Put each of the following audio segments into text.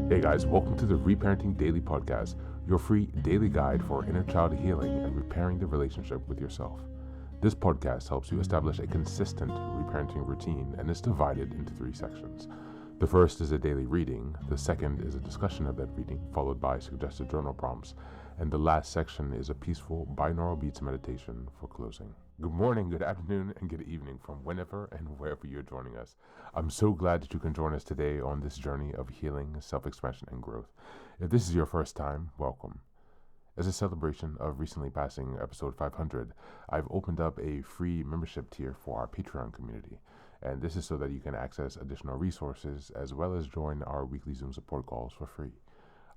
Hey guys, welcome to the Reparenting Daily podcast, your free daily guide for inner child healing and repairing the relationship with yourself. This podcast helps you establish a consistent reparenting routine and is divided into 3 sections. The first is a daily reading, the second is a discussion of that reading, followed by suggested journal prompts, and the last section is a peaceful binaural beats meditation for closing. Good morning, good afternoon, and good evening from whenever and wherever you're joining us. I'm so glad that you can join us today on this journey of healing, self-expansion, and growth. If this is your first time, welcome. As a celebration of recently passing episode 500, I've opened up a free membership tier for our Patreon community. And this is so that you can access additional resources as well as join our weekly Zoom support calls for free.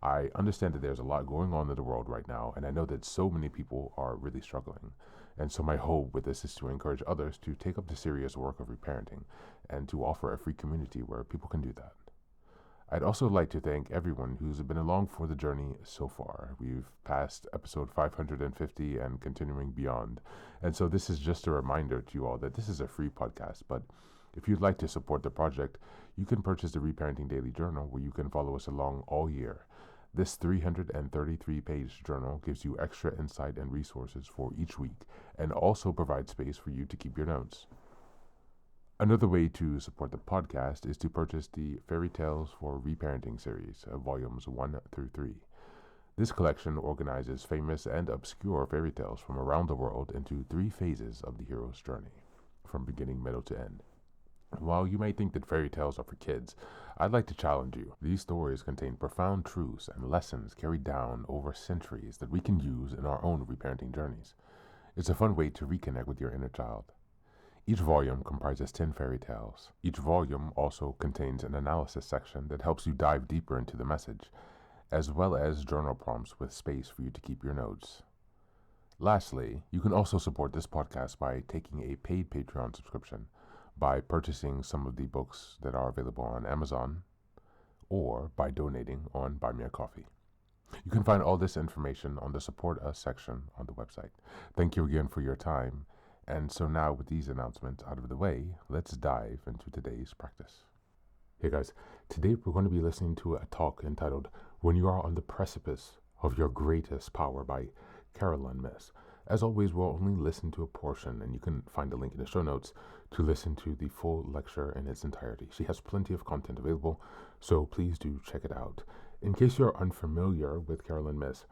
I understand that there's a lot going on in the world right now, and I know that so many people are really struggling. And so my hope with this is to encourage others to take up the serious work of reparenting and to offer a free community where people can do that. I'd also like to thank everyone who's been along for the journey so far. We've passed episode 550 and continuing beyond. And so this is just a reminder to you all that this is a free podcast, but if you'd like to support the project, you can purchase the Reparenting Daily Journal where you can follow us along all year. This 333-page journal gives you extra insight and resources for each week and also provides space for you to keep your notes. Another way to support the podcast is to purchase the Fairy Tales for Reparenting series, volumes 1 through 3. This collection organizes famous and obscure fairy tales from around the world into 3 phases of the hero's journey, from beginning, middle to end. While you may think that fairy tales are for kids, I'd like to challenge you. These stories contain profound truths and lessons carried down over centuries that we can use in our own reparenting journeys. It's a fun way to reconnect with your inner child. Each volume comprises 10 fairy tales. Each volume also contains an analysis section that helps you dive deeper into the message, as well as journal prompts with space for you to keep your notes. Lastly, you can also support this podcast by taking a paid Patreon subscription, by purchasing some of the books that are available on Amazon, or by donating on Buy Me a Coffee. You can find all this information on the Support Us section on the website. Thank you again for your time. And so now with these announcements out of the way, let's dive into today's practice. Hey guys, today we're going to be listening to a talk entitled When You Are on the Precipice of Your Greatest Power by Myss. As always, we'll only listen to a portion, and you can find a link in the show notes to listen to the full lecture in its entirety. She has plenty of content available, so please do check it out. In case you're unfamiliar with Myss,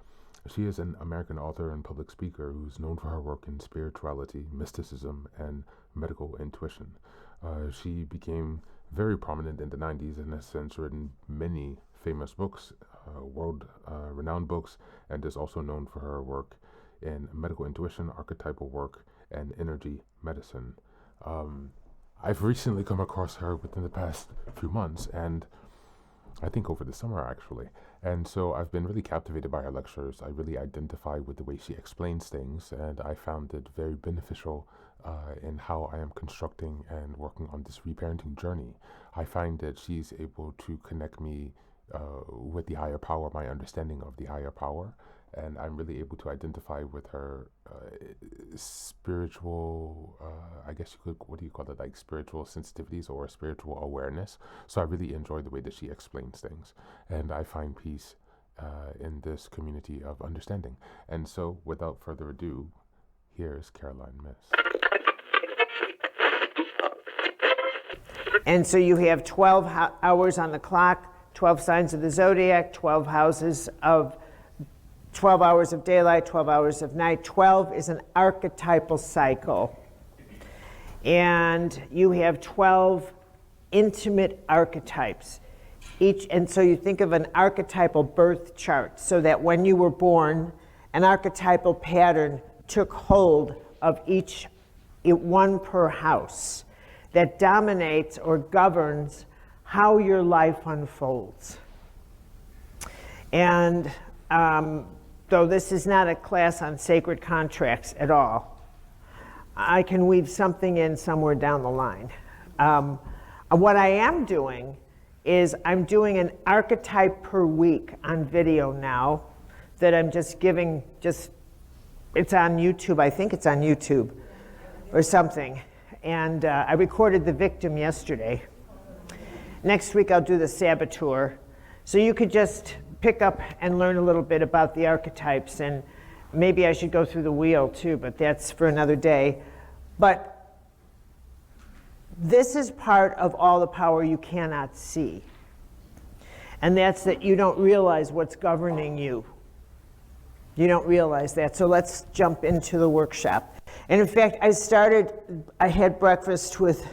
she is an American author and public speaker who's known for her work in spirituality, mysticism, and medical intuition. She became very prominent in the 90s and has since written many famous books, world-renowned books, and is also known for her work in medical intuition, archetypal work, and energy medicine. I've recently come across her within the past few months, and I think over the summer actually. And so I've been really captivated by her lectures. I really identify with the way she explains things, and I found it very beneficial in how I am constructing and working on this reparenting journey. I find that she's able to connect me with the higher power, my understanding of the higher power, and I'm really able to identify with her spiritual, I guess you could, what do you call it, like spiritual sensitivities or spiritual awareness. So I really enjoy the way that she explains things, and I find peace in this community of understanding. And so without further ado, here's Myss. And so you have 12 hours on the clock, 12 signs of the zodiac, 12 houses of 12 hours of daylight, 12 hours of night. 12 is an archetypal cycle. And you have 12 intimate archetypes. And so you think of an archetypal birth chart, so that when you were born, an archetypal pattern took hold of one per house that dominates or governs how your life unfolds. And though this is not a class on sacred contracts at all, I can weave something in somewhere down the line. What I am doing is I'm doing an archetype per week on video now that I'm just giving, it's on YouTube, I think it's on YouTube or something. And I recorded the victim yesterday. Next week I'll do the saboteur. So you could just pick up and learn a little bit about the archetypes, and maybe I should go through the wheel too, but that's for another day. But this is part of all the power you cannot see. And that's that you don't realize what's governing you. You don't realize that. So let's jump into the workshop. And in fact, I had breakfast with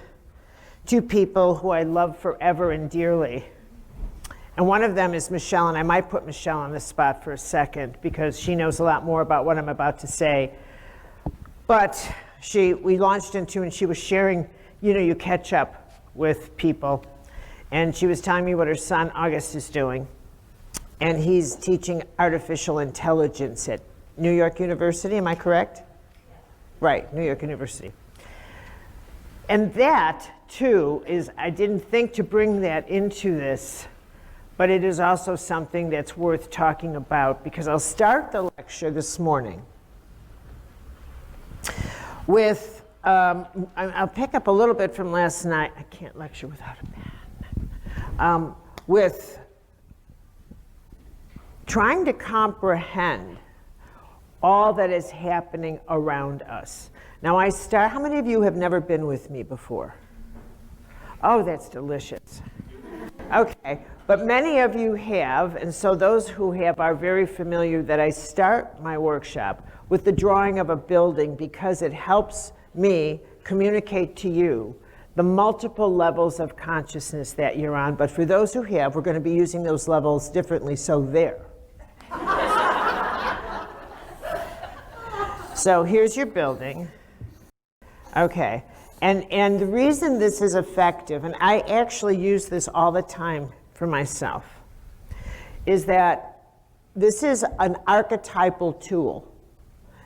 two people who I love forever and dearly. And one of them is Michelle, and I might put Michelle on the spot for a second because she knows a lot more about what I'm about to say. But we launched into, and she was sharing, you catch up with people. And she was telling me what her son, August, is doing. And he's teaching artificial intelligence at New York University, am I correct? Right, New York University. And that, too, I didn't think to bring that into this, but it is also something that's worth talking about, because I'll start the lecture this morning with, I'll pick up a little bit from last night. I can't lecture without a pen. With trying to comprehend all that is happening around us. Now how many of you have never been with me before? Oh, that's delicious. Okay, but many of you have, and so those who have are very familiar that I start my workshop with the drawing of a building because it helps me communicate to you the multiple levels of consciousness that you're on. But for those who have, we're going to be using those levels differently, so there. So here's your building. Okay, and the reason this is effective, and I actually use this all the time for myself, is that this is an archetypal tool.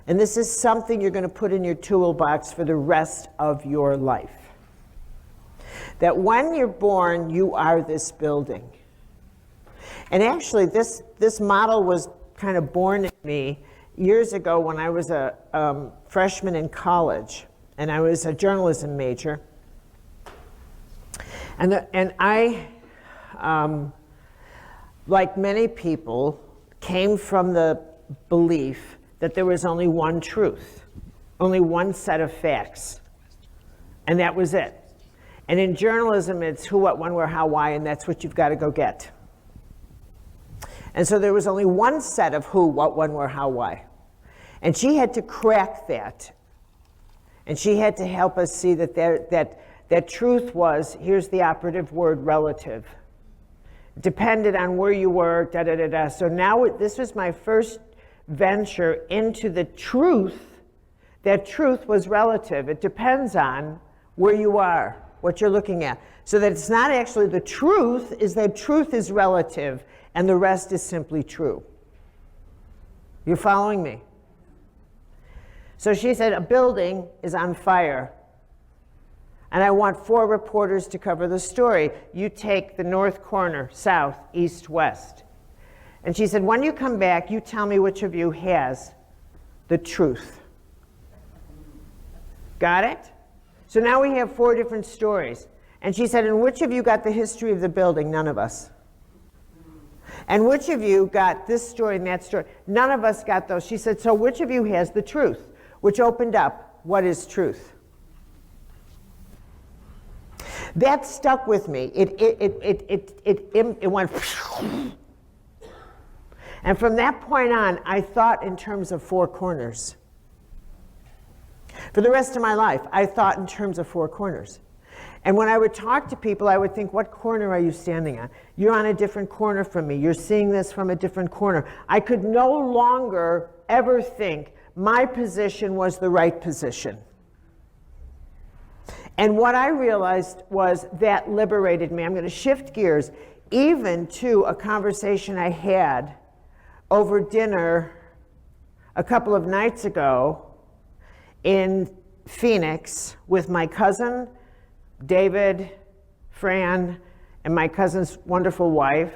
And this is something you're going to put in your toolbox for the rest of your life. That when you're born, you are this building. And actually, this model was kind of born in me years ago when I was a freshman in college, and I was a journalism major. And I, like many people, came from the belief that there was only one truth, only one set of facts, and that was it. And in journalism, it's who, what, when, where, how, why, and that's what you've got to go get. And so there was only one set of who, what, when, where, how, why. And she had to crack that. And she had to help us see that that truth was, here's the operative word, relative. It depended on where you were, da-da-da-da. So now this was my first venture into the truth. That truth was relative. It depends on where you are, what you're looking at. So that it's not actually the truth, is that truth is relative and the rest is simply true. You're following me? So she said, a building is on fire. And I want 4 reporters to cover the story. You take the north corner, south, east, west. And she said, when you come back, you tell me which of you has the truth. Got it? So now we have 4 different stories. And she said, and which of you got the history of the building? None of us. And which of you got this story and that story? None of us got those. She said, so which of you has the truth? Which opened up, what is truth? That stuck with me. It went, and from that point on, I thought in terms of 4 corners. For the rest of my life, I thought in terms of 4 corners. And when I would talk to people, I would think, what corner are you standing on? You're on a different corner from me. You're seeing this from a different corner. I could no longer ever think my position was the right position. And what I realized was that liberated me. I'm going to shift gears even to a conversation I had over dinner a couple of nights ago in Phoenix with my cousin, David, Fran, and my cousin's wonderful wife.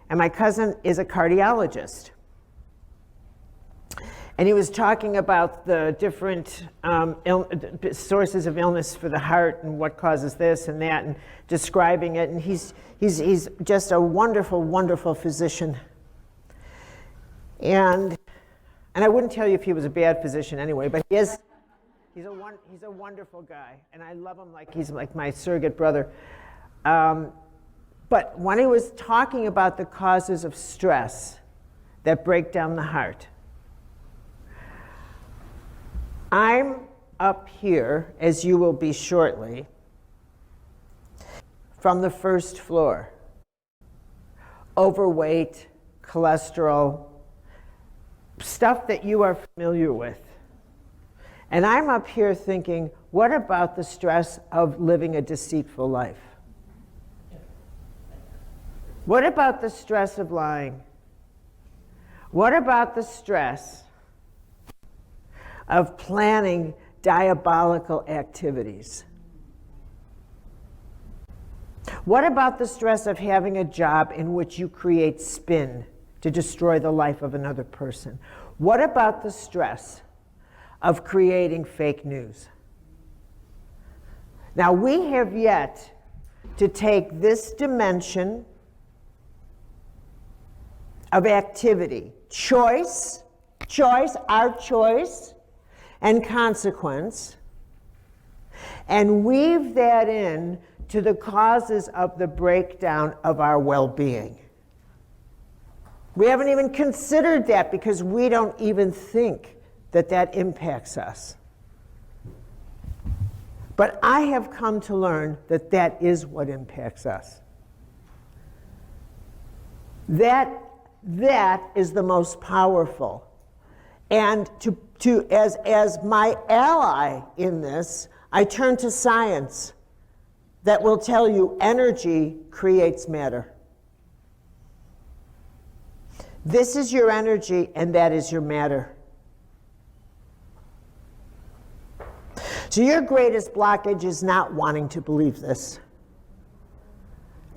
And my cousin is a cardiologist. And he was talking about the different sources of illness for the heart and what causes this and that, and describing it. And he's just a wonderful, wonderful physician. And I wouldn't tell you if he was a bad physician anyway, but he's a wonderful guy, and I love him like he's like my surrogate brother. But when he was talking about the causes of stress that break down the heart, I'm up here, as you will be shortly, from the first floor. Overweight, cholesterol, stuff that you are familiar with. And I'm up here thinking, what about the stress of living a deceitful life? What about the stress of lying? What about the stress of planning diabolical activities? What about the stress of having a job in which you create spin to destroy the life of another person? What about the stress of creating fake news? Now, we have yet to take this dimension of activity, choice, our choice, and consequence, and weave that in to the causes of the breakdown of our well-being. We haven't even considered that because we don't even think that that impacts us. But I have come to learn that that is what impacts us. That is the most powerful. And as my ally in this, I turn to science that will tell you energy creates matter. This is your energy, and that is your matter. So your greatest blockage is not wanting to believe this.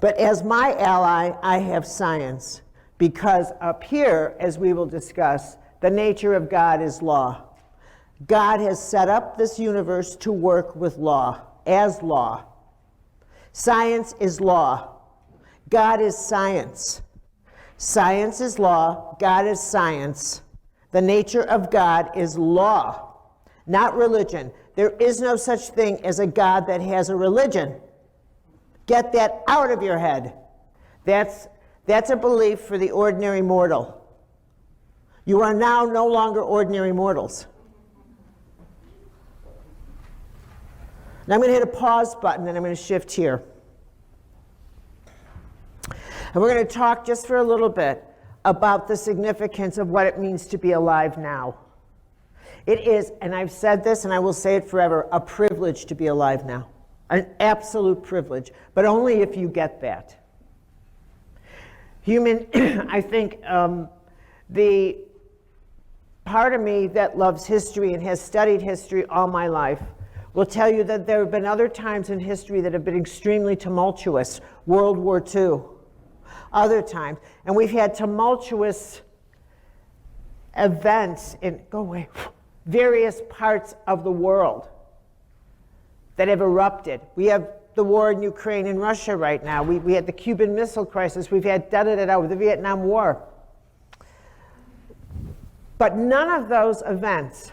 But as my ally, I have science, because up here, as we will discuss, the nature of God is law. God has set up this universe to work with law, as law. Science is law. God is science. Science is law. God is science. The nature of God is law, not religion. There is no such thing as a God that has a religion. Get that out of your head. That's a belief for the ordinary mortal. You are now no longer ordinary mortals. Now I'm going to hit a pause button and I'm going to shift here. And we're going to talk just for a little bit about the significance of what it means to be alive now. It is, and I've said this and I will say it forever, a privilege to be alive now. An absolute privilege, but only if you get that. I think the part of me that loves history and has studied history all my life will tell you that there have been other times in history that have been extremely tumultuous. World War II, other times. And we've had tumultuous events in, various parts of the world that have erupted. We have the war in Ukraine and Russia right now. We had the Cuban Missile Crisis. We've had the Vietnam War. But none of those events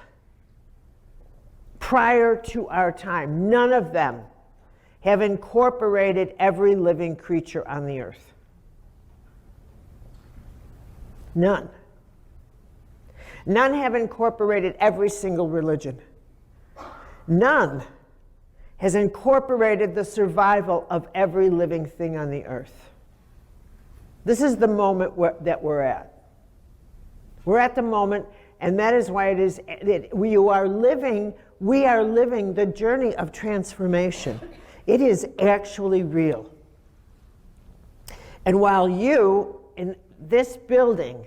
prior to our time, none of them have incorporated every living creature on the earth. None. None have incorporated every single religion. None has incorporated the survival of every living thing on the earth. This is the moment that we're at. We're at the moment, and that is why it is we are living the journey of transformation. It is actually real. And while you, in this building,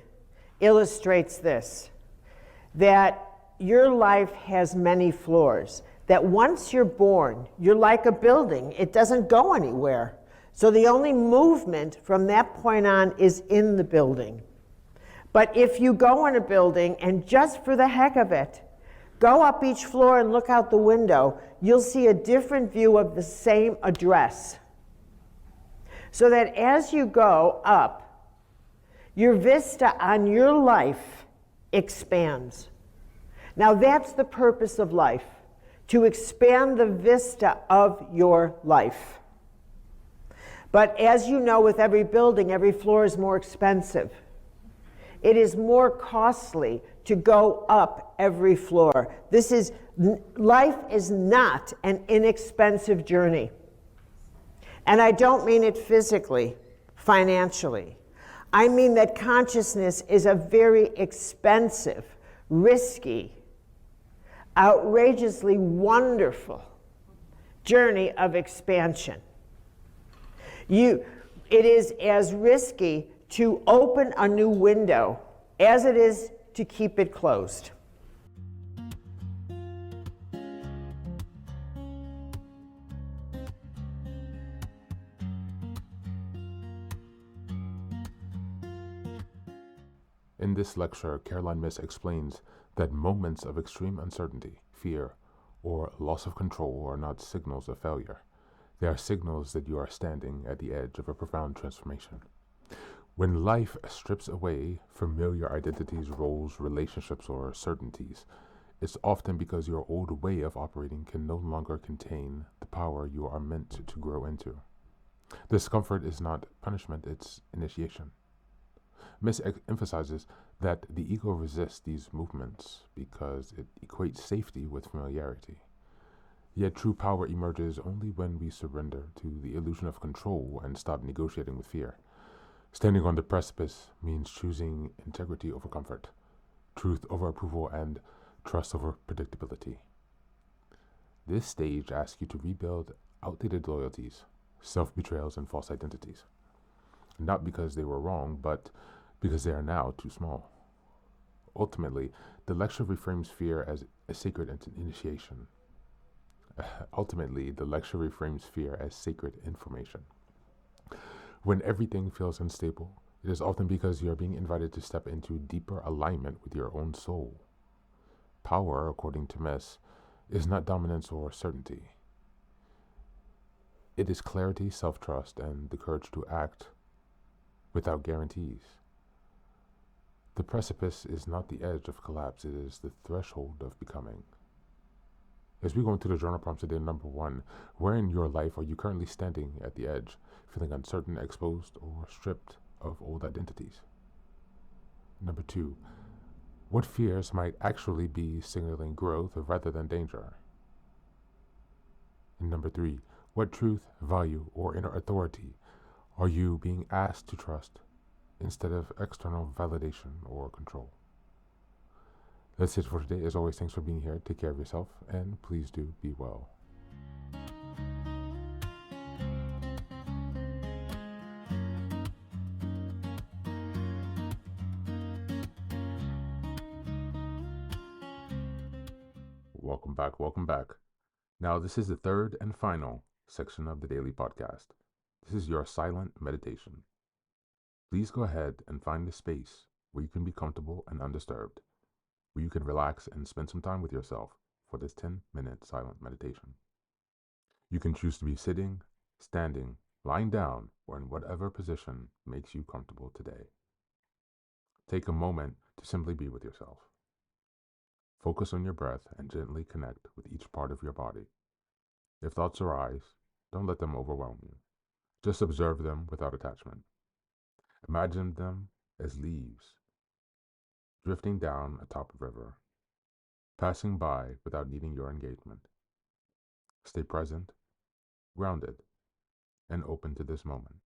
illustrates this, that your life has many floors, that once you're born, you're like a building. It doesn't go anywhere. So the only movement from that point on is in the building. But if you go in a building and just for the heck of it, go up each floor and look out the window, you'll see a different view of the same address. So that as you go up, your vista on your life expands. Now that's the purpose of life, to expand the vista of your life. But as you know, with every building, every floor is more expensive. It is more costly to go up every floor. Life is not an inexpensive journey. And I don't mean it physically, financially. I mean that consciousness is a very expensive, risky, outrageously wonderful journey of expansion. It is as risky to open a new window as it is to keep it closed. In this lecture, Caroline Myss explains that moments of extreme uncertainty, fear, or loss of control are not signals of failure. They are signals that you are standing at the edge of a profound transformation. When life strips away familiar identities, roles, relationships, or certainties, it's often because your old way of operating can no longer contain the power you are meant to grow into. Discomfort is not punishment, it's initiation. Myss emphasizes that the ego resists these movements because it equates safety with familiarity. Yet true power emerges only when we surrender to the illusion of control and stop negotiating with fear. Standing on the precipice means choosing integrity over comfort, truth over approval, and trust over predictability. This stage asks you to rebuild outdated loyalties, self-betrayals, and false identities. Not because they were wrong, but because they are now too small. Ultimately, the lecture reframes fear as a sacred initiation. Sacred information. When everything feels unstable, it is often because you are being invited to step into deeper alignment with your own soul. Power, according to Myss, is not dominance or certainty. It is clarity, self-trust, and the courage to act without guarantees. The precipice is not the edge of collapse, it is the threshold of becoming. As we go into the journal prompts today, number 1, where in your life are you currently standing at the edge, feeling uncertain, exposed, or stripped of old identities? Number 2, what fears might actually be signaling growth rather than danger? And number 3, what truth, value, or inner authority are you being asked to trust instead of external validation or control? That's it for today. As always, thanks for being here. Take care of yourself, and please do be well. Welcome back. Now, this is the third and final section of the daily podcast. This is your silent meditation. Please go ahead and find a space where you can be comfortable and undisturbed, where you can relax and spend some time with yourself for this 10-minute silent meditation. You can choose to be sitting, standing, lying down, or in whatever position makes you comfortable today. Take a moment to simply be with yourself. Focus on your breath and gently connect with each part of your body. If thoughts arise, don't let them overwhelm you. Just observe them without attachment. Imagine them as leaves drifting down atop a river, passing by without needing your engagement. Stay present, grounded, and open to this moment.